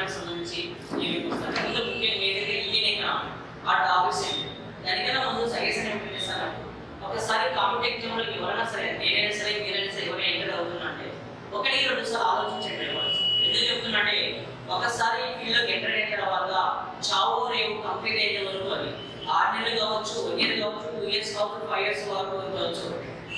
Economics సంబంధించి ఏమేమి వస్తాయి ఇంకా ముఖ్యంగా ఏదైతే ఇండియన్ ఎకనామీ ఆ టాపిక్స్ ఏంటి దానికన్నా ముందు సజెషన్ ఏమిటి చేస్తాను ఒకసారి కాంపిటేటివ్ ఎగ్జామ్లో ఎవరైనా సరే నేనైనా సరే మీరైనా సరే ఎవరైనా ఎంటర్ అవుతున్నా అంటే ఒకటి రెండు సార్లు ఆలోచించండి ఎందుకు చెప్తున్నా ఒకసారి ఫీల్డ్లోకి ఎంటర్ అయిన తర్వాత చావో రేవు కంప్లీట్ అయ్యే వరకు అది 6 నెలలు కావచ్చు 1 ఇయర్ కావచ్చు 2 ఇయర్స్ కావచ్చు 5 ఇయర్స్ వరకు కావచ్చు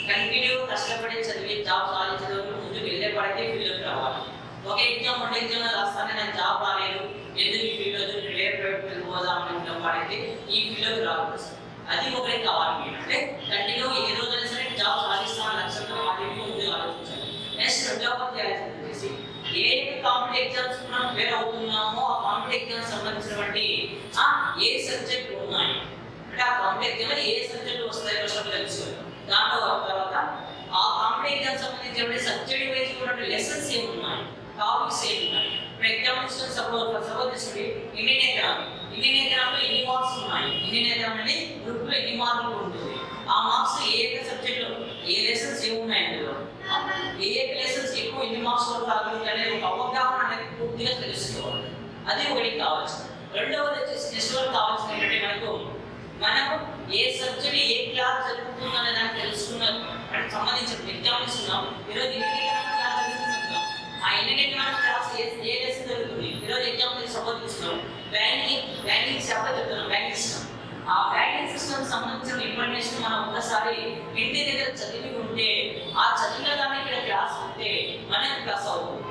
కంటిన్యూ కష్టపడి చదివి జాబ్ సాధించే వరకు ముందుకు వెళ్ళే పడితే ఫీల్డ్లోకి రావాలి ఒక ఎగ్జామ్ 2 ఎగ్జామ్ రాస్తానే నాకు జాబ్ రాలేదు ఎందుకు ఈ ఫీల్డ్ వద్దు వేరే ప్రైవేట్ పోదామని పడితే ఈ ఫీల్డ్లోకి రాకూడదు అది ఒకటి కావాలి మీరు అంటే కంటిన్యూ ఏ రోజైనా సరే జాబ్ సాధిస్తామని లక్ష్యంతో వాటిని ముందుకు ఆలోచించాలి నెక్స్ట్ రెండవ చేసి ఏ కాంపిటేటివ్ ఎగ్జామ్స్ మనం ప్రిపేర్ అవుతున్నామో ఆ కాంపిటేటివ్ ఎగ్జామ్స్ సంబంధించినటువంటి ఏ సబ్జెక్ట్ ఉన్నాయి అంటే ఆ కాంపిటేటివ్ ఎగ్జామ్ ఏ సబ్జెక్ట్ వస్తాయో ఫస్ట్ తెలుసుకోవాలి దాంట్లో తర్వాత ఆ కాంపిటేటివ్ ఎగ్జామ్ సంబంధించిన సబ్జెక్ట్ వైజ్ కూడా లెసన్స్ ఏమి ఉన్నాయి టాపిక్స్ ఏమి ఉన్నాయి ఇప్పుడు ఎగ్జామినేషన్ సపోజ్ తీసుకుంటే ఇండియన్ ఎకనామీలో ఎన్ని మార్క్స్ ఉన్నాయి ఇండియన్ ఎకనామీ గ్రూప్లో ఎన్ని మార్కులు ఉంటుంది ఆ మార్క్స్ ఏ సబ్జెక్ట్లో ఏ లెసన్స్ ఏమి ఉన్నాయి అందులో ఏ లెసన్స్ ఎక్కువ ఎన్ని మార్క్స్ వరకు రాగలుగుతాయి అనేది ఒక అవగాహన అనేది పూర్తిగా తెలుసుకోవాలి అది ఒకటి కావాల్సింది రెండవది వచ్చేసి నెక్స్ట్ వరకు కావాల్సింది ఏంటంటే మనము ఏ సబ్జెక్ట్ ఏ క్లాస్ జరుగుతుందనే దానికి తెలుసుకున్నారు అంటే సంబంధించిన ఎగ్జామ్ ఇస్తున్నాం ఈరోజు ఇండియన్ ఎకనామిక్ క్లాస్ జరుగుతున్నాం ఆ ఇండియన్ ఎకనామిక్ క్లాస్ ఏ లెసన్ జరుగుతుంది ఈరోజు ఎగ్జామ్ సపోజ్ ఇస్తున్నాం బ్యాంకింగ్ చాప్టర్ చెప్తున్నాం బ్యాంకింగ్ సిస్టమ్ ఆ బ్యాంకింగ్ సిస్టమ్ సంబంధించిన ఇన్ఫర్మేషన్ మనం ఒకసారి ఇంటి దగ్గర చదివి ఉంటే ఆ చదివిన దాన్ని ఇక్కడ క్లాస్ ఉంటే మనకి క్లాస్ అవుతుంది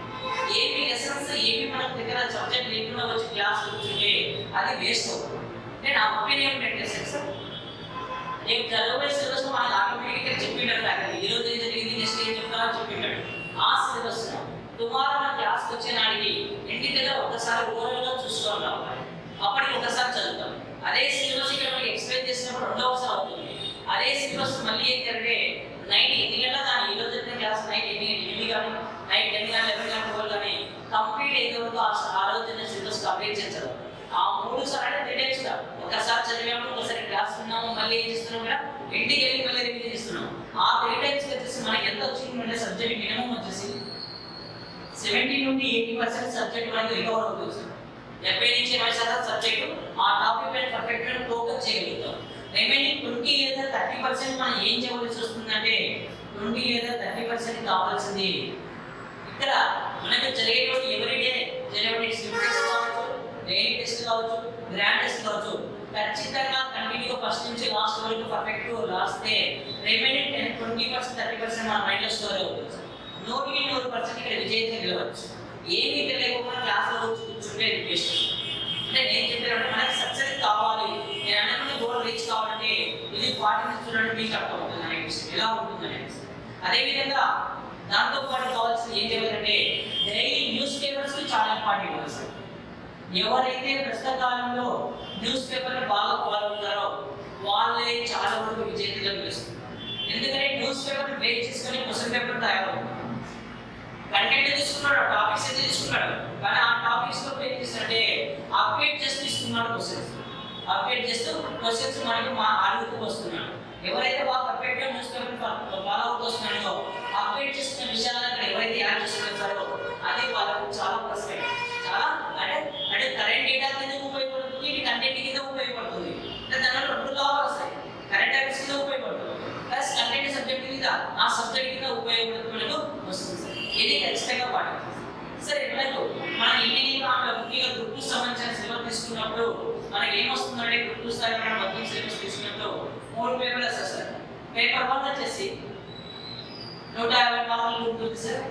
ఏమి లెసన్స్ ఏమి మన దగ్గర సబ్జెక్ట్ లేకుండా వచ్చి క్లాస్ కూర్చుంటే అది వేస్ట్ అవుతుంది అంటే నా ఒపీనియన్ ఏంటంటే సార్ రేపు చదివే సిలబస్ మనకు ఆటోమేటిక్గా చెప్పిండారు ఫ్యాకల్టీ ఈరోజు ఏం జరిగింది నెక్స్ట్ ఏం చెప్తారో చెప్పిండాడు ఆ సిలబస్ టుమారో మన క్లాస్కి వచ్చే నాటికి ఇంటి దగ్గర ఒకసారి ఓవరాల్గా చూసుకోవాలి రావాలి అప్పటికి ఒకసారి చదువుతాం అదే సిలబస్ ఇక్కడ మనకి ఎక్స్ప్లెయిన్ చేసినప్పుడు రెండవసారి అవుతుంది అదే సిలబస్ మళ్ళీ ఏంటంటే నైట్ 8 గంటల కానీ ఈరోజు జరిగిన క్లాస్ నైట్ 8 కానీ నైట్ 10 కానీ 11 కానీ 12 కానీ కంప్లీట్ అయ్యే వరకు ఆ రోజు జరిగిన సిలబస్ కంప్లీట్ చేస్తారు ఆ 3 సార్లు అంటే 3 టైమ్స్ ఒకసారి చదివాము ఒకసారి క్లాస్ ఉన్నాము మళ్ళీ ఏం చేస్తున్నాం కూడా ఇంటికి వెళ్ళి మళ్ళీ రివిజన్ చేస్తున్నాం ఆ 3 టైమ్స్ వచ్చేసి మనకి ఎంత వచ్చింది అంటే సబ్జెక్ట్ మినిమం వచ్చేసి 70 నుండి 80% సబ్జెక్ట్ మనకి రికవర్ అవుతుంది 70 నుంచి 80% సబ్జెక్టు ఆ టాపిక్ పైన పర్ఫెక్ట్గా ఫోకస్ చేయగలుగుతాం రిమైనింగ్ 20 లేదా 30% మనం ఏం చేయవలసి వస్తుందంటే 20 లేదా 30% కావాల్సింది ఇక్కడ మనకు జరిగేటువంటి ఎవరిడే జరిగేటువంటి స్లిప్ టెస్ట్ కావచ్చు డైలీ టెస్ట్ కావచ్చు గ్రాండ్ టెస్ట్ కావచ్చు ఖచ్చితంగా కంటిన్యూగా ఫస్ట్ నుంచి లాస్ట్ వరకు పర్ఫెక్ట్ రాస్తే రిమైనింగ్ 20% 30% మన మైండ్లో స్టోర్ అవుతుంది 100% ఇక్కడ విజయంగా నిలవచ్చు ఏమీ తెలియకుండా క్లాస్లో కూర్చుంటే బెస్ట్ అంటే నేను చెప్పానంటే మనకి సక్సెస్ కావాలి నేను అనుకున్న గోల్ రీచ్ కావాలంటే ఇది పాటించి చూడండి మీకు అర్థమవుతుంది అనే విషయం ఎలా ఉంటుంది అనే విషయం అదేవిధంగా దాంతో పాటు కావాల్సింది ఏం చేయాలంటే డైలీ న్యూస్ పేపర్స్ చాలా ఇంపార్టెంట్ అవసరం ఎవరైతే ప్రస్తుత కాలంలో న్యూస్ పేపర్ని బాగా ఫాలో అవుతారో వాళ్ళే చాలా వరకు విజేతగా నిలుస్తారు ఎందుకంటే న్యూస్ పేపర్ని బేస్ చేసుకొని క్వశ్చన్ పేపర్ తయారవుతుంది కంటెంట్ తీసుకున్నాడు టాపిక్స్ అయితే తీసుకున్నాడు కానీ ఆ టాపిక్స్ లో ఏం చేస్తారంటే అప్డేట్ చేస్తూ ఇస్తున్నాడు అప్డేట్ చేస్తూ క్వశ్చన్స్ మనకి అడుగుతూ వస్తున్నాడు ఎవరైతే బాగా పర్ఫెక్ట్గా న్యూస్ పేపర్ ఫాలో అవుతూ వస్తున్నాడో అప్డేట్ చేస్తున్న విషయాలను ఎవరైతే యాడ్ చేస్తున్నారో అది వాళ్ళకు చాలా ప్లస్ చాలా అంటే కరెంట్ డేటా కింద ఉపయోగపడుతుంది ఇది కంటెంట్ కింద ఉపయోగపడుతుంది అంటే దానిలో 2 లాభాలు వస్తాయి కరెంట్ అఫైర్స్ కింద ఉపయోగపడుతుంది ప్లస్ కంటెంట్ సబ్జెక్ట్ కింద ఆ సబ్జెక్ట్ కింద ఉపయోగపడుతున్నట్టు వస్తుంది ఇది ఖచ్చితంగా పాటించాలి సరే మనకు మన ఇండియన్ ఎకనామీలో ముఖ్యంగా గ్రూప్ 2 సంబంధించిన సిలబస్ తీసుకున్నప్పుడు మనకి ఏమొస్తుందంటే గ్రూప్ 2 స్థాయిలో మనం మొత్తం సిలబస్ తీసుకున్నప్పుడు 3 పేపర్లు వస్తాయి పేపర్ 1 వచ్చేసి 150 మార్కులు ఉంటుంది సార్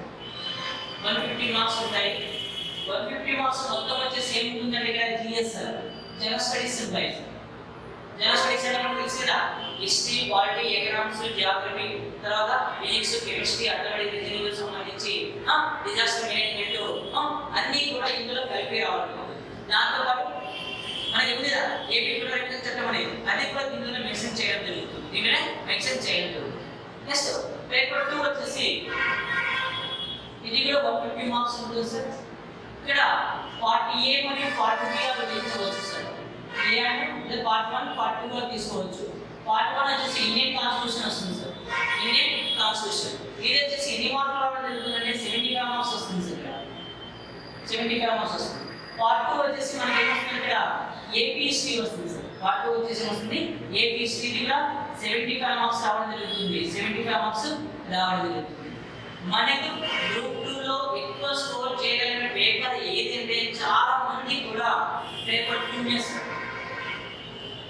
150 మార్క్స్ ఉంటాయి 150 మార్క్స్ మొత్తం వచ్చేసి ఏముంటుందంటే ఇక్కడ జిఎస్ జనరల్ స్టడీస్ ఉంటాయి జనరల్ స్టడీస్ అంటే మనకు తెలుసు కదా హిస్టరీ పాలిటీ ఎకనామిక్స్ జియోగ్రఫీ తర్వాత ఫిజిక్స్ కెమిస్ట్రీ అథమెటిక్ రీజనింగ్ సంబంధించి డిజాస్టర్ మేనేజ్మెంట్ అన్నీ కూడా ఇందులో కలిపి రావాలి దాంతో పాటు మనకి ఎప్పుడైనా ఏ పేపర్ రివిజన్ చట్టం అనేది అది కూడా దీనిలో మెన్షన్ చేయడం జరుగుతుంది దీనిలో మెన్షన్ చేయడం జరుగుతుంది నెక్స్ట్ పేపర్ 2 వచ్చేసి ఇది కూడా 150 మార్క్స్ ఉంటుంది సార్ ఇక్కడ పార్ట్ ఏ మరియు పార్ట్ బి విభజించవచ్చు సార్ ఏ అంటే పార్ట్ 1 పార్ట్ 2 గా తీసుకోవచ్చు పార్ట్ 1 వచ్చేసి ఇండియన్ కాన్స్టిట్యూషన్ వస్తుంది సార్ ఇండియన్ కాన్స్టిట్యూషన్ ఇది వచ్చేసి ఎన్ని మార్కులు రావడం జరుగుతుందంటే 75 మార్క్స్ వస్తుంది సార్ ఇక్కడ 75 మార్క్స్ వస్తుంది పార్ట్ 2 వచ్చేసి మనకి ఏమొస్తుంది ఇక్కడ ఏపీ హిస్టరీ వస్తుంది సార్. పార్ట్ 2 వచ్చేసి వస్తుంది ఏపీ హిస్టరీ కూడా 75 మార్క్స్ రావడం జరుగుతుంది. 75 మార్క్స్ రావడం జరుగుతుంది. మనకు గ్రూప్ 2 లో ఎక్కువ స్కోర్ చేయగలిగిన పేపర్ ఏది అంటే చాలా మంది కూడా పేపర్ 2 చేస్తారు.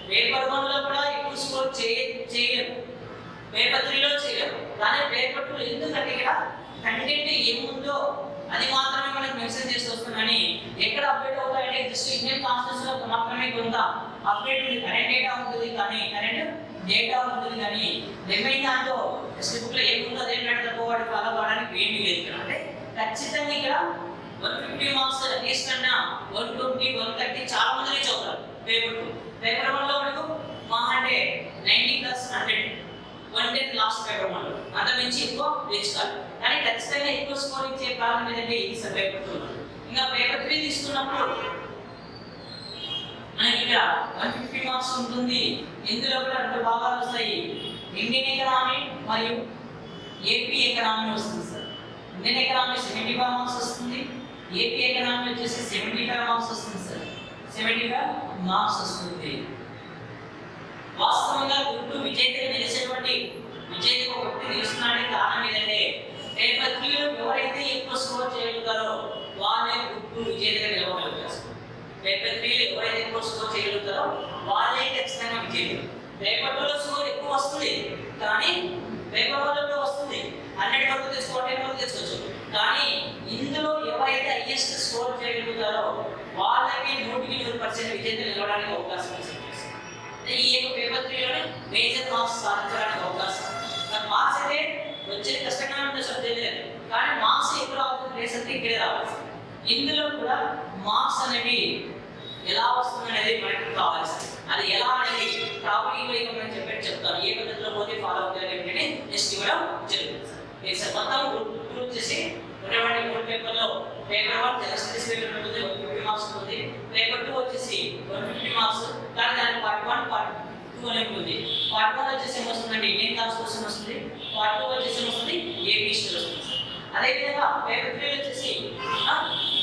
పేపర్ 1 లో కూడా ఎక్కువ స్కోర్ చేయలేరు, పేపర్ 3 లో చేయలేరు. కానీ పేపర్ 2 ఎందుకంటే ఇక్కడ కంటెంట్ ఏముందో అది మాత్రమే మనకు మెన్షన్ చేసి వస్తుందని ఎక్కడ అప్డేట్ అవుతాయంటే జస్ట్ ఇండియన్ కాన్స్టిట్యూషన్ లో మాత్రమే కొంత అప్డేట్ ఉంది. కరెంట్ డేటా ఉంటుంది కానీ రిమైన్ దాంట్లో టెక్స్ట్ బుక్ లో ఏముందో అదే పెడతారు, వాటి ఫాలో అవడానికి ఏమీ లేదు ఇక్కడ. అంటే ఖచ్చితంగా ఇక్కడ 150 మార్క్స్ అట్లీస్ట్ అన్నా 120 130 చాలా మంది రీచ్ అవుతారు పేపర్ 2. పేపర్ 1 లో మనకు మా అంటే 90 ప్లస్ 100 110 లాస్ట్ పేపర్ 1 లో అంత మించి ఎక్కువ రీచ్ కాదు. కానీ ఖచ్చితంగా ఎక్కువ స్కోర్ ఇచ్చే కారణం ఏంటంటే ఇది సార్ పేపర్ 2. ఇంకా పేపర్ 3 తీసుకున్నప్పుడు మనకి ఇక్కడ 150 మార్క్స్ ఉంటుంది. ఇందులో కూడా 2 భాగాలు వస్తాయి, ఇండియన్ ఎకనామీ మరియు ఏపీ ఎకనామీ వస్తుంది సార్. ఇండియన్ ఎకనామీ 75 మార్క్స్ వస్తుంది, ఏపీ ఎకనామీ వచ్చేసి 75 మార్క్స్ వస్తుంది సార్. 75 మార్క్స్ వస్తుంది. వాస్తవంగా గుర్తు విజేతగా నిలిచేటువంటి విజేతకు ఒకటి నిలుస్తున్నాడే కారణం ఏంటంటే పేపర్ 3 లో ఎవరైతే ఎక్కువ స్కోర్ చేయగలుగుతారో వాళ్ళే గుర్తు విజేతగా నిలవగలుగుతారు. పేపర్ 3 లో ఎవరైతే ఎక్కువ స్కోర్ చేయగలుగుతారో వాళ్ళే ఖచ్చితంగా విజేతలు. పేపర్ 2 లో స్కోర్ ఎక్కువ వస్తుంది కానీ పేపర్ 1 లో వస్తుంది 100 వరకు తెచ్చుకోవాలి, 10 వరకు తెచ్చుకోవచ్చు. కానీ ఇందులో ఎవరైతే హైయెస్ట్ స్కోర్ చేయగలుగుతారో వాళ్ళకి 100% విజేతలు నిలవడానికి అవకాశం ఉంది. ఈ పేపర్ 3 లోనే మేజర్ మార్క్స్ సాధించడానికి అవకాశం. మార్క్స్ అయితే వచ్చేది కష్టంగా ఉంటుంది సార్, తెలియదు. కానీ మార్క్స్ ఎక్కువ రావాల్సిన ప్లేస్ అంటే ఇక్కడే రావాలి. ఇందులో కూడా మార్క్స్ అనేవి ఎలా వస్తుంది అనేది మనకు కావాలి సార్. అది ఎలా అనేది టాపిక్ వైపు నేను చెప్తాను. ఏ పద్ధతిలో పోతే ఫాలో అవుతారు ఏంటంటే నెక్స్ట్ ఇవ్వడం జరుగుతుంది సార్. ఇది సార్ మొత్తం గ్రూప్ వచ్చేసి ఉన్నటువంటి 3 పేపర్లో పేపర్ 1 జనరల్ స్టడీస్ పేపర్ ఉంటుంది, 150 మార్క్స్ ఉంటుంది. పేపర్ 2 వచ్చేసి 150 మార్క్స్. కానీ దాని పార్ట్ 1 పార్ట్ 2 అని ఉంటుంది. పార్ట్ 1 వచ్చేసి ఏమొస్తుందంటే ఇండియన్ కాన్స్టిట్యూషన్ వస్తుంది, పార్ట్ 2 వచ్చేసి వస్తుంది ఏపీ హిస్టరీ వస్తుంది. అదేవిధంగా పేపర్ 3 వచ్చేసి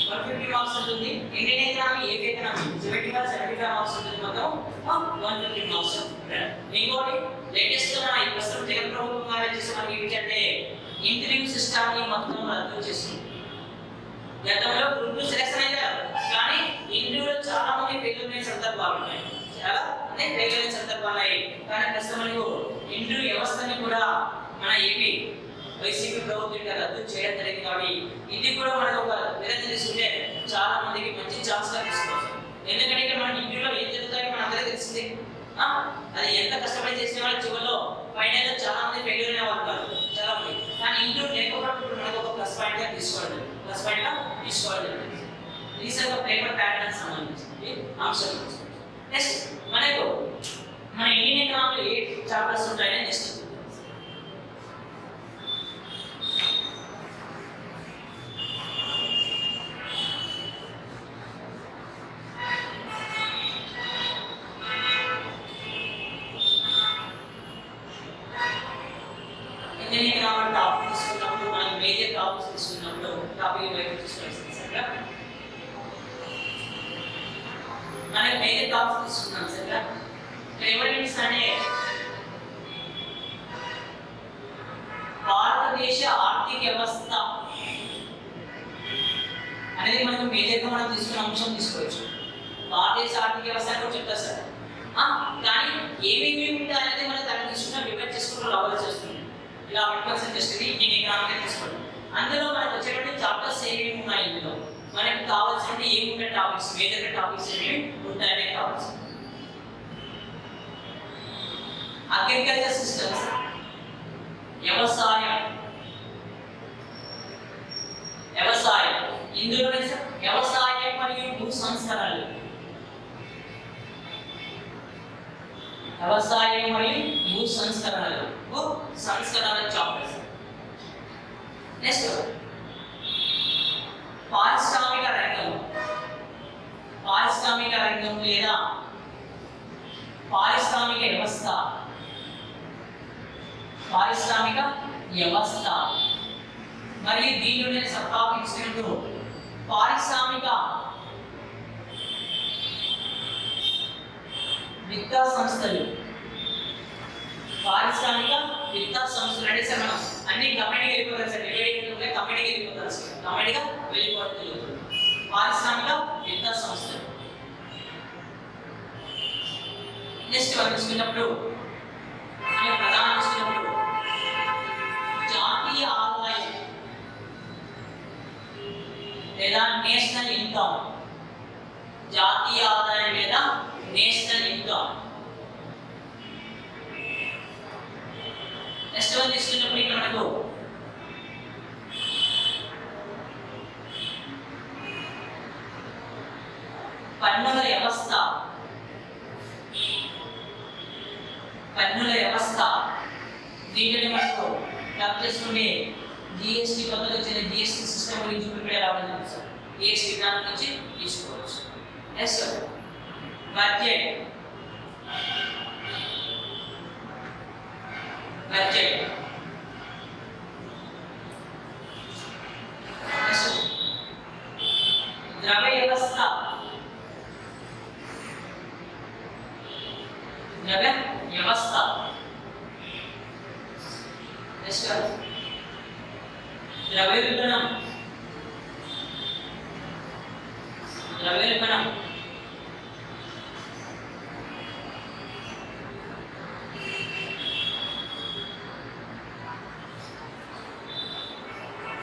150 మార్క్స్ ఉంటుంది. Indian economy AP economy 75 marks ఉంటుంది. మొత్తం 150 మార్క్స్. ఇంకోటి లేటెస్ట్ గా ఈ ప్రస్తుతం జగన్ ప్రభుత్వం గారు చేసిన మనకి ఏంటంటే ఇంటర్వ్యూ సిస్టమ్ ని మొత్తం రద్దు చేస్తుంది. గతంలో గ్రూప్ 2 సెలెక్షన్ అయ్యారు కానీ ఇంటర్వ్యూలో చాలా మంది ఫెయిల్ అయిన సందర్భాలు ఉన్నాయి, చాలా ఫెయిల్ అయిన సందర్భాలు ఉన్నాయి. కానీ ప్రస్తుతం ఇంటర్వ్యూ వ్యవస్థని కూడా మన ఏపీ వైసీపీ ప్రభుత్వం రద్దు చేయడం జరిగింది. కాబట్టి ఇది కూడా మనకు ఒక విధంగా తీసుకుంటే చాలా మందికి మంచి ఛాన్స్ గా తీసుకోవచ్చు. ఎందుకంటే ఇక్కడ మన ఇంటర్వ్యూలో ఏం జరుగుతాయో మన అందరికీ తెలిసింది. అది ఎంత కష్టపడి చేసిన వాళ్ళు చివరిలో ఫైనల్ లో చాలా మంది ఫెయిల్ అయిన వాళ్ళు కాదు, చాలా మంది. కానీ ఇంటర్వ్యూ లేకపోవడం మనకు ఒక ప్లస్ పాయింట్ గా తీసుకోవాలి. ఇది సార్ పేపర్ ప్యాటర్న్ సంబంధించి అంశం. నెక్స్ట్ మనకు మన ఇండియన్ ఎకనామీలో 8 చాప్టర్స్ ఉంటాయని నెక్స్ట్ ఇండియన్ ఎకనామీ టాపిక్ తీసుకున్నప్పుడు మనం మేజర్ టాపిక్స్ తీసుకున్నప్పుడు టాపిక్ వైపు తీసుకొస్తాం సార్. మనం మేజర్ టాపిక్స్ తీసుకున్నాం సార్. ఏమంటే అంటే భారతదేశ ఆర్థిక వ్యవస్థ అనేది మనకు మేజర్గా మనం తీసుకున్న అంశం తీసుకోవచ్చు. భారతదేశ ఆర్థిక వ్యవస్థ అని కూడా చెప్తారు సార్. కానీ ఏమేమి ఉంటాయి అనేది మనం దాన్ని తీసుకున్న డివైడ్ చేసుకుంటూ రావాల్సి వస్తుంది. ఇలా 1% జస్ట్ ఇండియన్ ఎకనామీ తీసుకోండి. అందులో మనకు వచ్చేటువంటి చాప్టర్స్ ఏమేమి ఉన్నాయి, ఇందులో మనకు కావాల్సినవి ఏముంటే టాపిక్స్ మేజర్ టాపిక్స్ ఏమేమి ఉంటాయనే కావాల్సి అగ్రికల్చర్ సిస్టమ్స్, వ్యవసాయం ఇందులోనే వ్యవసాయం మరియు భూ సంస్కరణలు, వ్యవసాయం మరియు భూ సంస్కరణల చాప్టర్స్. నెక్స్ట్ పారిశ్రామిక రంగం లేదా పారిశ్రామిక వ్యవస్థ మరియు దీనిలోనే సబ్ టాపిక్స్ పారిశ్రామిక విత్త సంస్థలు, పారిశ్రామిక విత్త సంస్థలు అంటే సార్ మనం అన్ని కమిటీకి వెళ్ళిపోతారు సార్, డివైడింగ్ కమిటీకి వెళ్ళిపోతారు సార్, కమిటీగా వెళ్ళిపోతుంది. పారిశ్రామిక విత్త సంస్థలు. నెక్స్ట్ మనం చూసుకున్నప్పుడు మనం ప్రధానం చూసుకున్నప్పుడు జాతీయ ఆదాయం లేదా నేషనల్ ఇన్కమ్, జాతీయ ఆదాయం లేదా నేషనల్ ఇన్కమ్. నెక్స్ట్ వన్ తీసుకున్నప్పుడు ఇక్కడ మనకు పన్నుల వ్యవస్థ, పన్నుల వ్యవస్థ. దీంట్లో మనకు క్లబ్ చేసుకునే జిఎస్టీ కొత్తగా వచ్చిన జిఎస్టీ సిస్టమ్ గురించి ప్రిపేర్ అవ్వడం సార్, జిఎస్టీ విధానం నుంచి తీసుకోవచ్చు. Next budget, budget. నెక్స్ట్ ద్రవ్య వ్యవస్థ, ద్రవ్య వ్యవస్థ. నెక్స్ట్ ద్రవ్యోల్బణం, ద్రవ్యోల్బణం.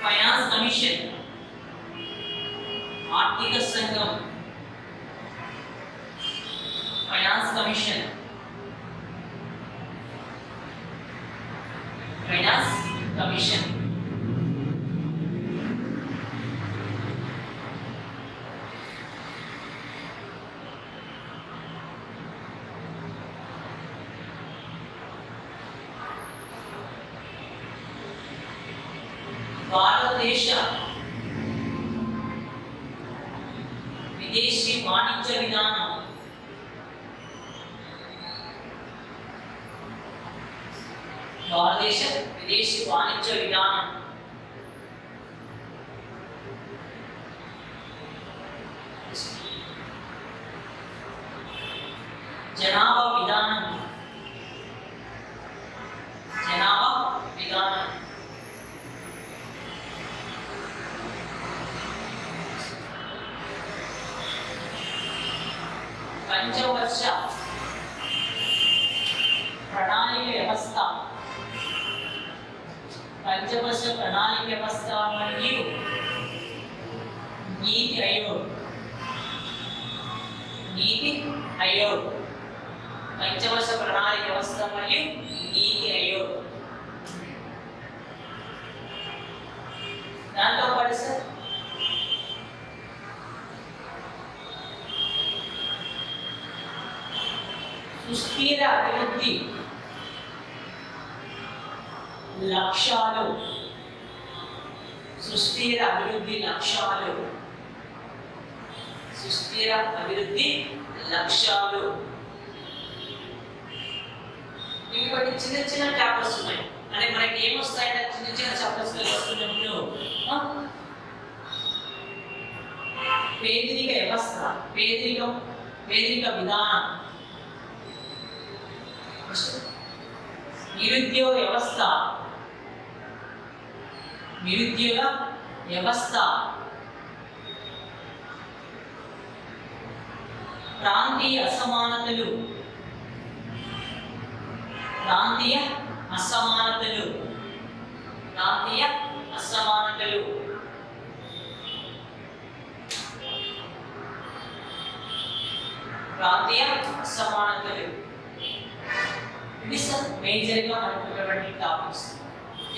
ఫైనాన్స్ కమిషన్, ఆర్థిక సంఘం, ఫైనాన్స్ కమిషన్, ఫైనాన్స్ కమిషన్. భారతదేశ విదేశీ వాణిజ్య విధానం, భారతదేశ విదేశీ వాణిజ్య విధానం. జనాభా విధానం, జనాభా విధానం. పంచవర్ష ప్రణాళిక వ్యవస్థ, పంచవర్ష ప్రణాళిక వ్యవస్థ మరియు నీతి ఆయోగ్, నీతి ఆయోగ్. పంచవర్ష ప్రణాళిక వ్యవస్థ మరియు నీతి ఆయోగ్. దాంతో పాటు సార్ సుస్థిర అభివృద్ధి లక్ష్యాలు, సుస్థిర అభివృద్ధి లక్ష్యాలు, సుస్థిర అభివృద్ధి లక్ష్యాలు. ఇవి కొన్ని చిన్న చిన్న చాప్టర్స్ ఉన్నాయి. అంటే మనకి ఏమొస్తాయంటే చిన్న చిన్న చాప్టర్స్ వస్తున్నప్పుడు పేదరిక వ్యవస్థ, పేదరికం, పేదరిక విధానం, నిరుద్యోగ వ్యవస్థ, నిరుద్యోగ వ్యవస్థ, ప్రాంతీయ అసమానతలు, ప్రాంతీయ అసమానతలు, ప్రాంతీయ అసమానతలు. ప్రాంతీయ అసమానతలు. ఇది సార్ మేజర్గా మనకు ఉన్నటువంటి టాపిక్స్.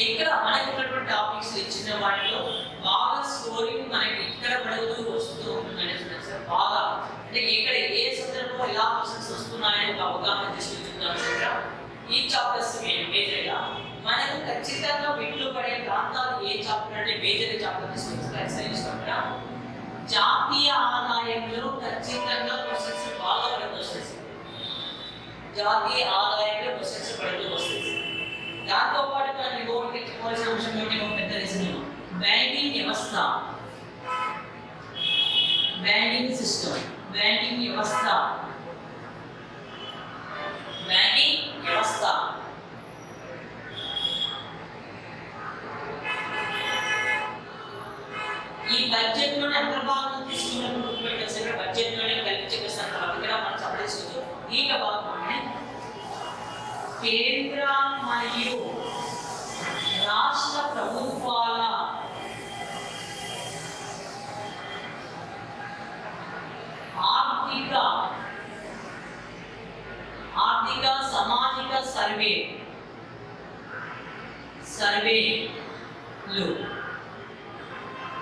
ఇక్కడ మనకు ఉన్నటువంటి టాపిక్స్ ఇచ్చిన వాటిలో బాగా స్కోరింగ్ మనకి ఇక్కడ పడుతూ వస్తూ ఉంటుందని సార్. బాగా అంటే ఇక్కడ ఏ సందర్భంలో ఎలా క్వశ్చన్స్ వస్తున్నాయని ఒక అవగాహన తీసుకుంటున్నాం సార్. ఈ చాప్టర్స్ మేజర్గా మనకు ఖచ్చితంగా బిట్లు పడే ప్రాంతాలు ఏ చాప్టర్ అంటే మేజర్ చాప్టర్ తీసుకుంటా. జాతీయ ఆదాయంలో ఖచ్చితంగా క్వశ్చన్స్ బాగా పడుతూ వస్తాయి. జాతీయ ఆదాయంలో క్వశ్చన్స్ పడుతూ వస్తాయి. దాంతో పాటు మనం గవర్నమెంట్ చెప్పుకోవాల్సిన అంశం ఏంటి? పెద్ద రీజన్ బ్యాంకింగ్ వ్యవస్థ, బ్యాంకింగ్ సిస్టమ్, బ్యాంకింగ్ వ్యవస్థ, కేంద్ర మరియు రాష్ట్ర ప్రభుత్వాల ఆర్థిక సామాజిక సర్వేలు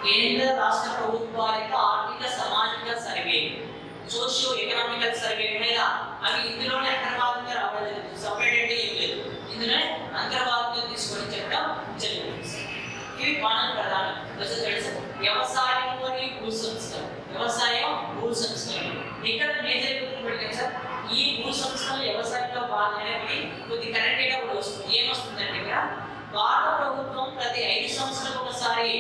కేంద్ర రాష్ట్ర ప్రభుత్వాల యొక్క ఆర్థిక సామాజిక సర్వే సోషియో ఎకనామికల్ సర్వే మీద అవి ఇందులోనే అంతర్భాగంగా రావడం జరుగుతుంది. సపరేట్ అంటే ఏం లేదు, ఇందులోనే అంతర్భాగంగా తీసుకొని చెప్పడం జరుగుతుంది. ఇవి మనం ప్రధానం వ్యవసాయం మరియు భూ సంస్కరణ. వ్యవసాయం భూ సంస్కరణ ఇక్కడ మేజర్ పెడతాం సార్. ఈ భూ సంస్కరణ వ్యవసాయంలో భాగమైనవి కొద్ది కరెంట్ డేటా కూడా వస్తుంది. ఏమొస్తుందంటే ఇక్కడ భారత ప్రభుత్వం ప్రతి 5 సంవత్సరాలకు ఒకసారి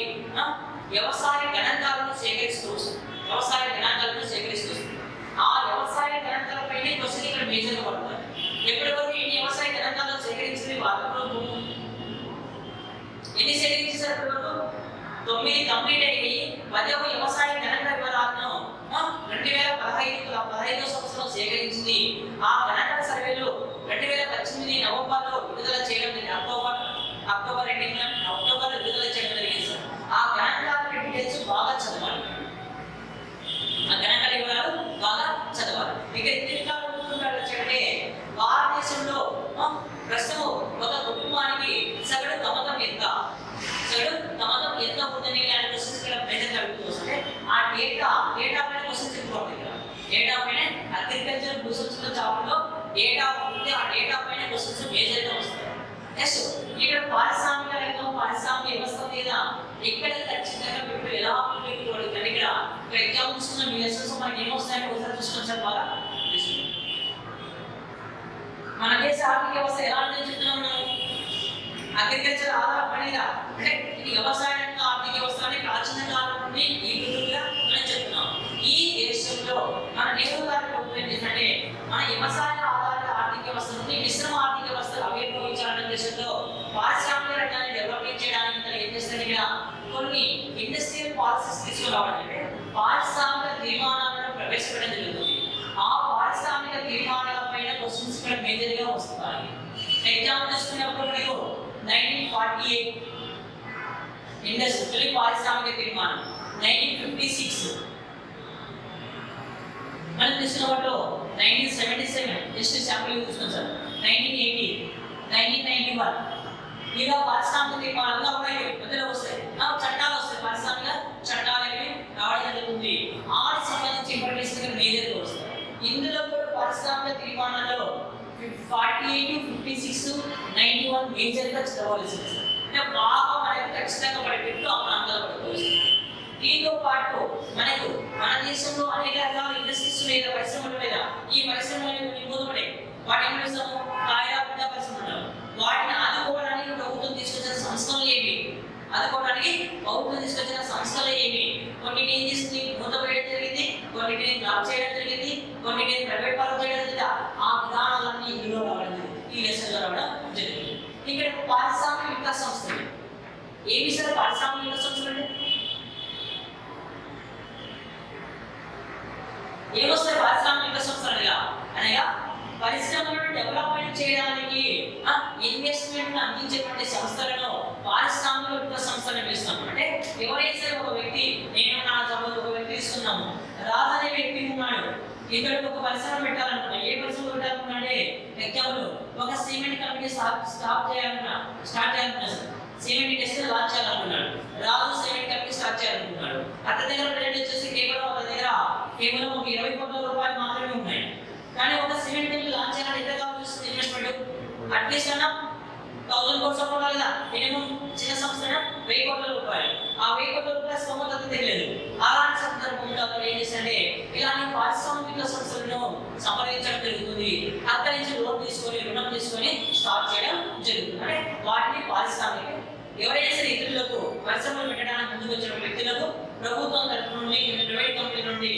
వ్యవసాయ గణాంకాలను సేకరిస్తూ వస్తుంది. ఆ వ్యవసాయ గణాంకాలపైనే క్వశ్చన్ ఇక్కడ మేజర్గా పడుతుంది. ఎప్పటి వరకు ఈ వ్యవసాయ గణాంకాలను సేకరించింది భారత ప్రభుత్వం ఎన్ని సేకరించారు? ఇప్పటి వరకు 9 కంప్లీట్ అయ్యి 10వ వ్యవసాయ గణాంక వివరాలను 2015 సంవత్సరం సేకరించింది. ఆ గణాంక సర్వేలో 2018 నవంబర్లో విడుదల చేయడం జరిగింది. అక్టోబర్ విడుదల చేయడం జరిగింది. ఆ గణాంకాల డీటెయిల్స్ బాగా చదవాలి. ఇక అంటే భారతదేశంలో ప్రస్తుతం ఒక కుటుంబానికి సగటు కమతం ఎంత ఉందని వస్తే ఆ డేటా పైన క్వశ్చన్స్ చెప్పుకోండి. డేటా పైన అగ్రికల్చర్ భూ సంస్కరణ చాప్టర్లో డేటా ఉంటే ఆ డేటా పైన క్వశ్చన్స్ మేజర్గా వస్తాయి. నెక్స్ట్ ఇక్కడ పారిశ్రామిక రంగం, పారిశ్రామిక వ్యవస్థ మీద ఎక్కడ ఖచ్చితంగా people ఎలా పెట్టుకోవాలి కానీ ఇక్కడ ఎగ్జామ్ తీసుకున్న మీ లెసన్స్ మనకి ఏమొస్తాయంటే ఒకసారి చూసుకొని సార్ బాగా మన దేశ ఆర్థిక వ్యవస్థ ఎలా ఉందని చెప్తున్నాం మనం. అగ్రికల్చర్ ఆధారపడిగా అంటే ఇది వ్యవసాయ ఆర్థిక వ్యవస్థ అనే ప్రాచీన కాలం నుండి ఈ విధంగా మనం చెప్తున్నాం. ఈ దేశంలో మన నెహ్రూ గారి ప్రభుత్వం ఏంటంటే మన వ్యవసాయ ఆధారిత ఆర్థిక వ్యవస్థ నుండి మిశ్రమ ఆర్థిక వ్యవస్థ ఆవిర్భవించాలనే దేశంలో పారిశ్రామిక రంగాన్ని డెవలప్మెంట్ చేయడానికి ఏం చేస్తారు, ఇక్కడ కొన్ని ఇండస్ట్రియల్ పాలసీస్ తీసుకురావడం అంటే పారిశ్రామిక తీర్మానాలను ప్రవేశపెట్టడం జరుగుతుంది. ఆ పారిశ్రామిక తీర్మానాల పైన క్వశ్చన్స్ కూడా మేజర్గా వస్తాయి. ఎగ్జాంపుల్ తీసుకున్నప్పుడు మీకు 1948 ఇండస్ట్రియల్ పారిశ్రామిక తీర్మానం, 1956 మనం తీసుకున్నప్పుడు 1977 జస్ట్ శాంపుల్ చూస్తున్నాం సార్, 1980 1991 ఇలా పారిశ్రామిక తీర్మానాలుగా ఉన్నాయి. మధ్యలో వస్తాయి చట్టాలు వస్తాయి, పారిశ్రామిక చట్టాలు అనేవి రావడం జరుగుతుంది. ఆర్ట్ సంబంధించి ఇన్ఫర్మేషన్ మేజర్గా వస్తాయి. ఇందులో కూడా పారిశ్రామిక తీర్మానాల్లో 48, 56, 91 మేజర్గా చదవాల్సి అంటే బాగా మనకి ఖచ్చితంగా పడేటట్టు ఆ ప్రాంతాలు పడుకోవచ్చు. దీంతో పాటు మనకు మన దేశంలో అనేక రకాల ఇండస్ట్రీస్ మీద పరిశ్రమల మీద ఈ పరిశ్రమలు కొన్ని మూతపడాయి. వాటి ఏం చేస్తాము, కాయా బిడ్డ పరిశ్రమలు. వాటిని ఆదుకోవడానికి ప్రభుత్వం తీసుకొచ్చిన సంస్థలు ఏవి, కొన్నిటిని ఏం చేస్తుంది, మూతపేయడం జరిగింది, కొన్నిటిని డ్రాప్ చేయడం జరిగింది, కొన్నిటిని ప్రైవేట్ పరం చేయడం జరిగింది. ఆ విధానాలన్నీ ఇందులో రావడం జరిగింది, ఈ లెసన్లో రావడం జరిగింది. ఇక్కడ పారిశ్రామిక వికాస సంస్థలు ఏమి సార్? పారిశ్రామిక వికాస సంస్థలు అంటే ఏమొస్తాయి? పారిశ్రామిక వికాస సంస్థలు అనగా పరిశ్రమలను డెవలప్మెంట్ చేయడానికి ఇన్వెస్ట్మెంట్ అందించేటువంటి సంస్థలను పారిశ్రామిక వికాస సంస్థలను పిలుస్తాము. అంటే ఎవరైతే ఒక వ్యక్తి, నేను నా చదువు ఒక వ్యక్తి తీసుకున్నాము, రాజు అనే వ్యక్తి ఉన్నాడు, ఇక్కడ ఒక పరిశ్రమ పెట్టాలనుకున్నా. ఏ పరిశ్రమ పెట్టాలనుకున్నాడే, ఎగ్జాంపుల్ ఒక సిమెంట్ కంపెనీ స్టార్ట్ చేయాలన్నా సిమెంట్ ఇండస్ట్రీ లాంచ్ చేయాలనుకున్నాడు. రాజు సిమెంట్ కంపెనీ స్టార్ట్ చేయాలనుకున్నాడు. అతని దగ్గర ప్రెజెంట్ వచ్చేసి కేవలం ఒక 20 కోట్ల రూపాయలు మాత్రమే ఉన్నాయి. కానీ ఒక సిమెంట్ కంపెనీ లాంచ్ చేయాలని ఎంత కావాల్సి ఇన్వెస్ట్మెంట్, అట్లీస్ట్ అన్న 1000 కోట్ల రూపాయలు కదా మినిమం. చిన్న సంస్థ 1000 కోట్ల రూపాయలు. ఆ 1000 కోట్ల రూపాయల స్తోమత తెలియదు. అలాంటి సందర్భంలో ఏం చేస్తే ఇలాంటి పారిశ్రామిక సంస్థలను సంప్రదించడం జరుగుతుంది. అక్కడి నుంచి లోన్ తీసుకొని, రుణం తీసుకొని స్టార్ట్ చేయడం జరుగుతుంది. అంటే వాటిని పారిశ్రామిక, ఎవరైనా సరే ఇతరులకు పరిశ్రమలు పెట్టడానికి ముందుకు వచ్చిన వ్యక్తులకు ప్రభుత్వం తరఫు నుండి, ప్రైవేట్ కంపెనీ నుండి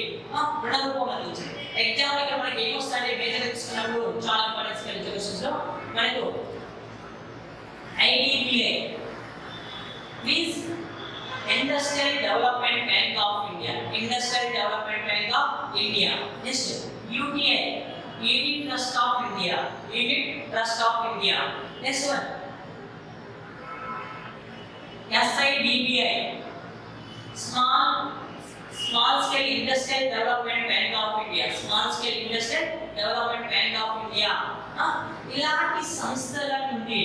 రుణ రూపం అందించింది. ఎగ్జాంపుల్ ఇక్కడ మనకి ఏమొస్తాయంటే మేజర్ తీసుకున్నప్పుడు చాలా ఇంపార్టెన్స్ కలిగించే మనకు IDBI means industrial development bank of India, industrial development bank of India. Next UTI, unit trust of India. India, unit trust of India. Next one SIDBI, small scale industrial development bank of India, small scale industrial development bank of India. ఇలాంటి సంస్థల నుండి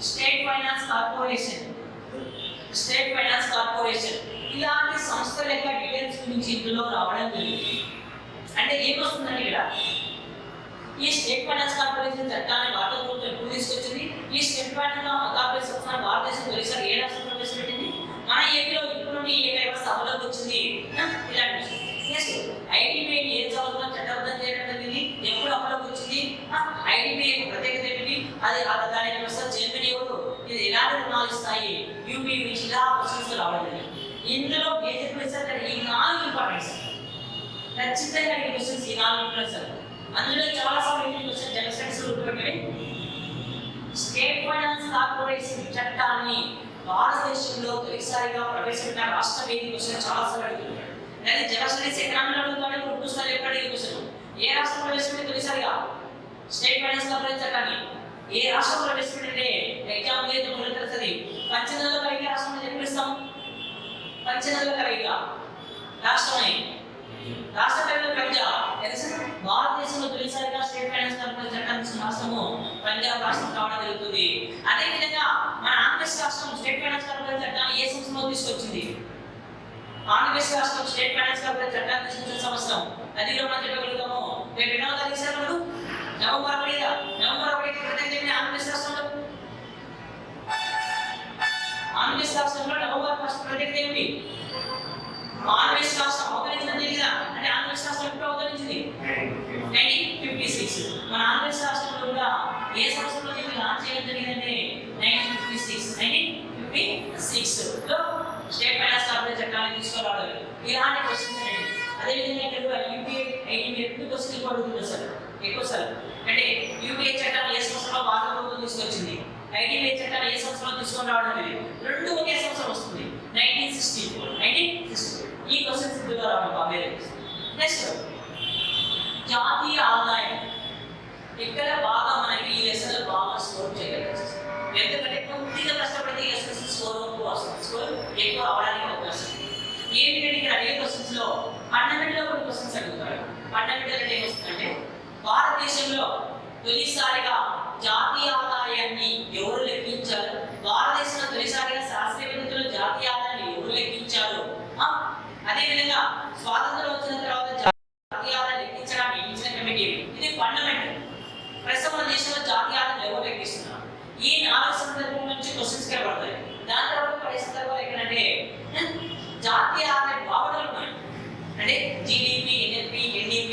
state finance corporation, state finance corporation ఇలాంటి సంస్థల యొక్క details గురించి ఇందులో రావడం జరిగింది. అంటే ఏమొస్తుందండి ఇక్కడ, ఈ స్టేట్ ఫైనాన్స్ కార్పొరేషన్ చట్టాన్ని భారత ప్రభుత్వం ఎప్పుడు తీసుకొచ్చింది, ఈ స్టేట్ ఫైనాన్స్ కార్పొరేషన్ చట్టాన్ని భారతదేశం తొలిసారి ఏ రాష్ట్రం ప్రవేశపెట్టింది, మన ఏపీలో ఇప్పుడు నుండి ఏ వ్యవస్థ అమలులోకి వచ్చింది, ఇలాంటి. నెక్స్ట్ IDBI ఏ సంవత్సరం చట్టబద్ధం చేయడం జరిగింది, ఎప్పుడు అమలులోకి వచ్చింది, IDBI యొక్క ప్రత్యేకత ఏమిటి, అది దాని వ్యవస్థ చైర్మన్ ఎవరు, ఇది ఎలాంటి రుణాలు ఇస్తాయి, యూపీ నుంచి ఇలా క్వశ్చన్స్ రావడం జరిగింది. ఇందులో బేసిక్ రీసెర్చ్ ఈ 4 ఇంపార్టెంట్స్ ఖచ్చితంగా ఈ క్వశ్చన్స్ ఈ 4 ఇంపార్టెంట్స్. అందులో చాలా సార్లు ఈ క్వశ్చన్ జనరల్ స్టడీస్ లో ఉంటుంది. స్టేట్ ఫైనాన్స్ కార్పొరేషన్ చట్టాన్ని భారతదేశంలో తొలిసారిగా ప్రవేశపెట్టిన రాష్ట్రం ఏది క్వశ్చన్ చాలా సార్లు అడుగుతుంటాడు. లేదా జనరల్ స్టడీస్ ఎకనామిక్ అడుగుతాడు, గ్రూప్ స్థాయిలో ఎక్కడ ఈ క్వశ్చన్ ఏ రాష్ట్రం ప్రవేశపెట్టి తొలిసారిగా స్టేట్ ఫైనాన్స్ కార్పొరేషన్ చట్టాన్ని ఏ రాష్ట్రం ప్రవేశపెట్టింటే ఎగ్జామ్ లేదు తెలుస్తుంది. పంచనల్లో కలిగే రాష్ట్రం చెప్పిస్తాం, పంచనల్లో కలిగ రాష్ట్రమే రాష్ట్ర పేరు పంజాబ్. భారతదేశంలో తొలిసారిగా స్టేట్ ఫైనాన్స్ కార్పొరేషన్ చట్టాన్ని తీసుకున్న రాష్ట్రము పంజాబ్ రాష్ట్రం కావడం జరుగుతుంది. అదేవిధంగా మన ఆంధ్రప్రదేశ్ రాష్ట్రం స్టేట్ ఫైనాన్స్ కార్పొరేషన్ చట్టాన్ని ఏ సంవత్సరంలో తీసుకొచ్చింది, ఆంధ్రప్రదేశ్ రాష్ట్రం స్టేట్ ఫైనాన్స్ కార్పొరేషన్ చట్టాన్ని తీసుకొచ్చిన సంవత్సరం అది కూడా మనం చెప్పగలుగుతాము. రేపు 2వ తారీఖు సార్ నవంబర్ 1 ప్రత్యేక ఆంధ్రప్రదేశ్ రాష్ట్రంలో, ఆంధ్రప్రదేశ్ రాష్ట్రంలో నవంబర్ 1 ప్రత్యేకత ఏమిటి, ఆంధ్రప్రదేశ్ రాష్ట్రం అవతరించింది తెలియదా, అంటే ఆంధ్రప్రదేశ్ రాష్ట్రం ఎప్పుడు అవతరించింది 1956. మన ఆంధ్రప్రదేశ్ రాష్ట్రంలో కూడా ఏ సంవత్సరంలో దీన్ని లాంచ్ చేయడం జరిగిందంటే 1956 లో స్టేట్ ఫైనాన్స్ కార్పొరేషన్ చట్టాన్ని తీసుకురావడం. ఇలాంటి క్వశ్చన్స్ అనేవి అదేవిధంగా ఇక్కడ యూపీఐ ఎప్పుడు క్వశ్చన్ అడుగుతుంది సార్ ఎక్కువ సార్. అంటే యూపీఐ చట్టాన్ని ఏ సంవత్సరంలో భారత ప్రభుత్వం తీసుకొచ్చింది, IDBI చట్టాన్ని ఏ సంవత్సరంలో తీసుకొని రావడం అనేది రెండు ఒకే సంవత్సరం వస్తుంది 1960. ఈ క్వశ్చన్స్ ఇందులో రావడం బాగా. నెక్స్ట్ జాతీయ ఆదాయం, ఇక్కడ బాగా మనకి ఈ లెసన్లో బాగా స్కోర్ చేయగలరు. ఎందుకంటే కొద్దిగా కష్టపడితే ఈ లెసన్స్ స్కోర్ ఎక్కువ అవడానికి అవకాశం. ఏంటంటే ఇక్కడ అడిగే క్వశ్చన్స్ లో ఫండమెంటల్ కొన్ని క్వశ్చన్స్ అడుగుతారు. ఫండమెంటల్ అంటే ఏమొస్తుందంటే భారతదేశంలో తొలిసారిగా జాతీయ ఆదాయాన్ని ఎవరు లెక్కించారు, భారతదేశంలో తొలిసారిగా శాస్త్రీయ పద్ధతిలో జాతీయ ఆదాయాన్ని ఎవరు లెక్కించారు, అదేవిధంగా స్వాతంత్రం వచ్చిన తర్వాత జాతీయ ఆదాయం లెక్కించడానికి నియమించిన కమిటీ, ఇది ఫండమెంటల్. ప్రస్తుతం మన దేశంలో జాతీయ ఆదాయం ఎవరు లెక్కిస్తున్నారు, ఈ 4 సందర్భాల నుంచి క్వశ్చన్స్ పడతాయి. దాని తర్వాత పడే సందర్భాలు ఎక్కడంటే జాతీయ ఆదాయ భావనలు ఉన్నాయి, అంటే GDP, NLP, NDP,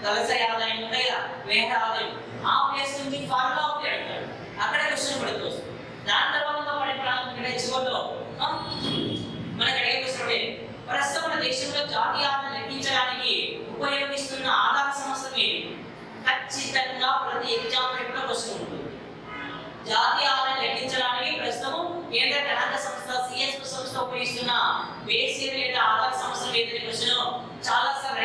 వ్యవసాయ ఆదాయం ఉంటాయి కదా, వేరే ఆదాయం, ఆ ప్లేస్ నుంచి ఫార్ములా ఒకటి అడుగుతాడు, అక్కడ క్వశ్చన్ పడుతుంది. దాని తర్వాత పడే ప్రాంతం చివరిలో మనకి అడిగే క్వశ్చన్ ప్రస్తుతం మన దేశంలో జాతీయ ఆదాయం లెక్కించడానికి ఉపయోగిస్తున్న ఆధార సంస్థ ఏది, ఖచ్చితంగా ప్రతి ఎగ్జామ్ పేపర్లో క్వశ్చన్ ఉంటుంది. జాతీయ ఆదాయం లెక్కించడానికి ప్రస్తుతం కేంద్ర గణాంక సంస్థ CSO సంస్థ ఉపయోగిస్తున్న బేస్ ఇయర్ లేదా ఆధార సంస్థ ఏదైతే క్వశ్చన్ చాలా సార్లు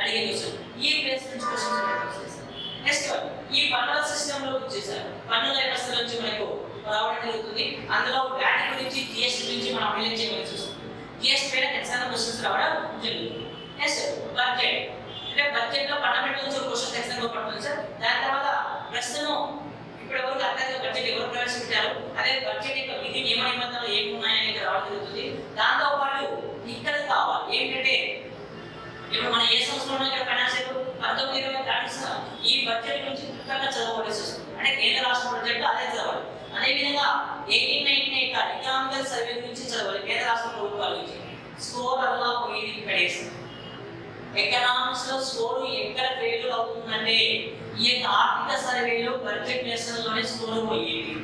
అడిగే క్వశ్చన్ ఈ ప్లేస్ నుంచి క్వశ్చన్స్. నెక్స్ట్ ఈ పన్నుల సిస్టమ్ లో వచ్చేసారు, పన్నుల వ్యవస్థ నుంచి మనకు రావడం జరుగుతుంది. అందులో VAT గురించి GST గురించి మనం అప్లై చేయవలసి వస్తుంది. GST పైన ఖచ్చితంగా క్వశ్చన్స్ రావడం జరుగుతుంది. నెక్స్ట్ బడ్జెట్, అంటే బడ్జెట్ లో ఫండమెంటల్ నుంచి క్వశ్చన్ ఖచ్చితంగా పడుతుంది సార్. దాని తర్వాత ప్రస్తుతం ఇప్పుడు ఎవరికి అర్థంగా బడ్జెట్ ఎవరు ప్రవేశపెట్టారు, అదే బడ్జెట్ యొక్క విధి నియమ నిబంధనలు ఏమి ఉన్నాయని రావడం జరుగుతుంది. దాంతో పాటు ఇక్కడ కావాలి ఏంటంటే ఇప్పుడు మన ఏ సంవత్సరంలో ఇక్కడ ఫైనాన్షియల్ 19-20 ఈ బడ్జెట్ నుంచి పుస్తకంగా చదవవలసి వస్తుంది. అంటే కేంద్ర రాష్ట్ర బడ్జెట్ అదే చదవాలి. అదేవిధంగా 1899 ఎకనామికల్ సర్వే గురించి చదవాలి, కేంద్ర రాష్ట్ర ప్రభుత్వాల గురించి. స్కోర్ అలా పోయింది పడేసి ఎకనామిక్స్ లో స్కోర్ ఎక్కడ ఫెయిల్ అవుతుందంటే ఈ ఆర్థిక సర్వేలో బడ్జెట్ లెసన్లోనే స్కోర్ పోయేది.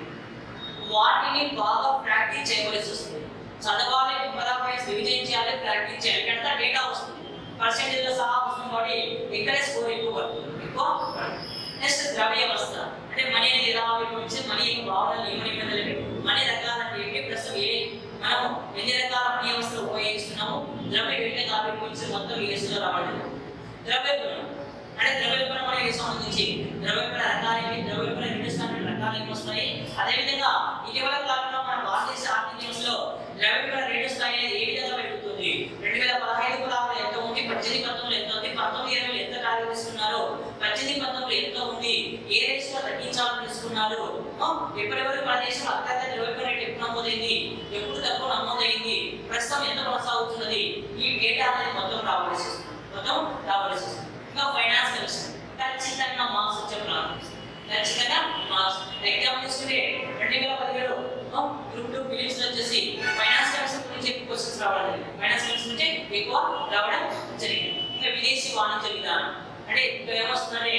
వాటిని బాగా ప్రాక్టీస్ చేయవలసి వస్తుంది. చదవాలి, నెంబర్ ఆఫ్ పాయింట్స్ రివిజన్ చేయాలి, ప్రాక్టీస్ చేయాలి. ఇక్కడ డేటా వస్తుంది, పర్సెంటేజ్ లో సహా వస్తుంది కాబట్టి ఇక్కడే స్కోర్ ఎక్కువ పడుతుంది. నెక్స్ట్ ద్రవ్య వ్యవస్థ, అంటే మనీ అనేది ఎలా ఉపయోగించి మనీ యొక్క భావనలు ఏమని నిబంధనలు, మనీ రకాలంటే ఏంటి, ప్రస్తుతం మనం ఎన్ని రకాల మనీ వ్యవస్థలు ఉపయోగిస్తున్నాము, ద్రవ్య వినియోగ ఆవిర్భవించి మొత్తం ఈ లెసన్లో రావడం. ద్రవ్యోల్బణం, అంటే ద్రవ్యోల్బణం వాటికి సంబంధించి ద్రవ్యోల్బణ రెండు స్టాండర్డ్ రకాలు వస్తాయి. అదేవిధంగా ఇటీవల కాలంలో మన భారతదేశ ఆర్థిక వ్యవస్థలో ద్రవ్యోల్బణ రేటు స్థాయి అనేది ఏ విధంగా పెరుగుతుంది? 2015 ఎంత ఉంది, 18-19 ఎంత ఉంది, 19-20 ఎంత టార్గెట్ తీసుకున్నారు, 18-19 ఎంత ఉంది, ఏ రేట్స్ తగ్గించాలని తీసుకున్నారు, ఎప్పటివరకు మన దేశంలో అత్యంత ద్రవ్యోల్బణ రేటు ఎప్పుడు నమోదైంది, ఎప్పుడు తక్కువ నమోదైంది, ప్రస్తుతం ఎంత కొనసాగుతున్నది, ఈ డేటా అనేది మొత్తం రావాల్సి వస్తుంది. ఇంకా ఫైనాన్స్ కమిషన్ ఖచ్చితంగా మార్క్స్ వచ్చే ప్రారంభిస్తుంది. ఖచ్చితంగా మార్క్స్ ఎగ్జామ్ తీసుకుంటే 2017 గ్రూప్ 2 ఫిలిమ్స్ వచ్చేసి ఫైనాన్స్ కమిషన్ గురించి ఎక్కువ క్వశ్చన్స్ రావడం జరిగింది. ఇంకా విదేశీ వాణిజ్య విధానం అంటే ఇక్కడ ఏమొస్తుందంటే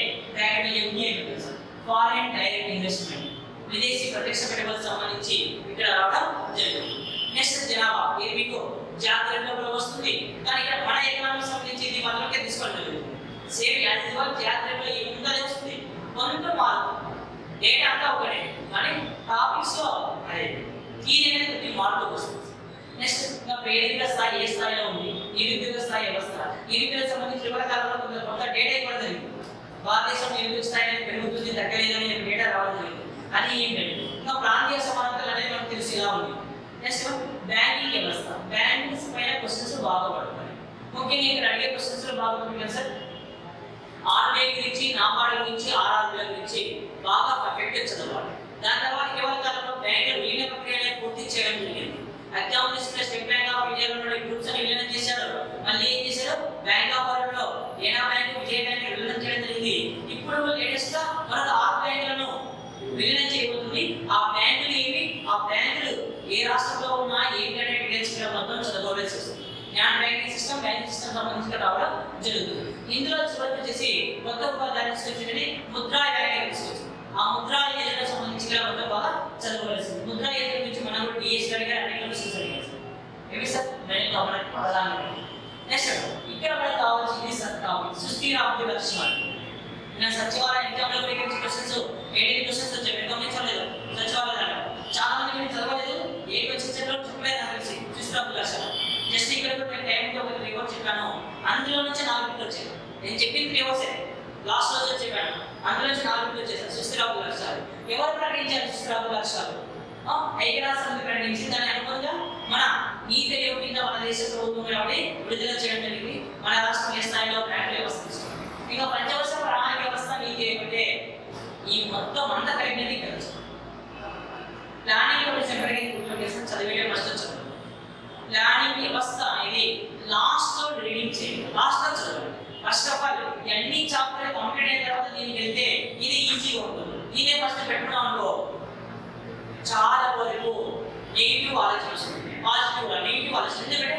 ఫారెన్ డైరెక్ట్ ఇన్వెస్ట్మెంట్, విదేశీ ప్రత్యక్ష పెట్టుబడులకు సంబంధించి ఇక్కడ రావడం జరుగుతుంది. నెక్స్ట్ జనాభా, ఇది మీకు జాతీయంలో వస్తుంది, కానీ ఇక్కడ మన ఎకనామిక్ సంబంధించి ఇది మనకే తీసుకోవడం జరుగుతుంది. సేమ్ యాజ్ ఇట్ జాతీయంలో ఏముందో వస్తుంది, కొంత మార్పు డేటా అంతా ఒకటే కానీ టాపిక్స్ లో అదే కీ అనేది కొద్ది మార్పు వస్తుంది. నెక్స్ట్ ఇంకా పేదరిక స్థాయి ఏ స్థాయిలో ఉంది, నిరుద్యోగ స్థాయి వ్యవస్థ, నిరుద్యోగ సంబంధించి ఇటీవల కాలంలో కొంత డేటా ఇవ్వడం జరిగింది. భారతదేశం నిరుద్యోగ స్థాయి అనేది పెరుగుతుంది తగ్గలేదని డేటా రావడం జరిగింది. అది ఏంటంటే ఇంకా ప్రాంతీయ సమానతలు అనేది మనకు తెలిసి ఇలా ఉంది. నెక్స్ట్ బ్యాంకింగ్ వ్యవస్థ, బ్యాంకింగ్స్ పైన క్వశ్చన్స్ బాగా పడుతున్నాయి. ముఖ్యంగా ఇక్కడ అడిగే క్వశ్చన్స్ బాగా పడుతుంది సార్. ఆర్బీఐ గురించి, నాబార్డు గురించి, ఆర్ఆర్బీఐ గురించి బాగా పర్ఫెక్ట్గా చదవాలి. దాని తర్వాత ఇటీవల కాలంలో బ్యాంకుల విలీన ప్రక్రియను పూర్తి చేయడం జరిగింది. ఎగ్జామ్ తీసుకునే స్టేట్ బ్యాంక్ ఆఫ్ ఇండియాలో ఉన్న గ్రూప్స్ అని విలీనం చేశారు. మళ్ళీ ఏం చేశారు, బ్యాంక్ ఆఫ్ బరోడాలో ఏనా బ్యాంక్, విజయ బ్యాంక్ విలీనం చేయడం జరిగింది. ఇప్పుడు లేటెస్ట్ గా మరొక 6 బ్యాంకులను విలీనం చేయబోతుంది. ఆ బ్యాంకులు ఏవి, ఆ బ్యాంకులు ఏ రాష్ట్రంలో ఉన్నా ఏంటనే డీటెయిల్స్ మొత్తం చదవవలసి వస్తుంది. జ్ఞాన బ్యాంకింగ్ సిస్టమ్, బ్యాంకింగ్ సిస్టమ్ సంబంధించి రావడం జరుగుతుంది. ఇందులో చివరికి వచ్చేసి కొత్త ఉపాధ్యాయులు తీసుకొచ్చిందని ముద్రా బ్యాంకింగ్ తీసుకొచ్చింది. ఆ ముద్రా యోజనకు సంబంధించి మొత్తం బాగా చదవవలసింది. ముద్రా యోజన గురించి మనం కూడా డిఎస్ గారిగా అన్ని ఏమి సార్ మనకి ప్రధానంగా. నెక్స్ట్ ఇక్కడ మనకు కావాల్సింది సుస్థిర అభివృద్ధి లక్ష్యాలు. నేను సచివాలయ ఎగ్జామ్లో క్వశ్చన్స్ 8 క్వశ్చన్స్ వచ్చాయి, గమనించలేదు. సచివాలయం చాలా మంది మీరు చదవలేదు, ఏ క్వశ్చన్స్ చెప్పలేదు నాకు తెలిసి. సుస్థిర అభివృద్ధి లక్ష్యాలు జస్ట్ ఇక్కడ నేను టైంకి ఒక రివర్స్ చెప్పాను, అందులో నుంచి 4 బిట్లు వచ్చాయి. నేను చెప్పింది రివర్సే, లాస్ట్ రోజు చెప్పాను, అందులో నుంచి 4 బిట్లు వచ్చేసాయి. సుస్థిర అభివృద్ధి లక్ష్యాలు ఎవరు ప్రకటించారు? సుస్థిర అభివృద్ధి లక్ష్యాలు ఐక్యరాజ్య సమితి ప్రకటించి దాని అనుగుణంగా మన నీతి ఆయోగ్ కింద మన దేశ ప్రభుత్వం కాబట్టి విడుదల చేయడం జరిగింది. మన రాష్ట్రం ఏ స్థాయిలో బ్యాంకుల వ్యవస్థ తీసుకుంది. ఇంకా పంచవర్ష ప్రణాళిక వ్యవస్థ నీతి ఆయోగ్ అంటే ఈ మొత్తం అంతా కలిగినది ఇక్కడ ప్లానింగ్ చదివే ఫస్ట్ చదువు. ప్లానింగ్ వ్యవస్థ అనేది లాస్ట్ లో రీడింగ్ చేయండి, లాస్ట్ లో చదవండి. ఫస్ట్ ఆఫ్ ఆల్ అన్ని చాప్టర్ కంప్లీట్ అయిన తర్వాత దీనికి వెళ్తే ఇది ఈజీగా ఉంటుంది. దీనే ఫస్ట్ పెట్టుకున్నాం అనుకో చాలా వరకు నెగిటివ్ ఆలోచన వస్తుంది, పాజిటివ్ నెగిటివ్ ఆలోచన. ఎందుకంటే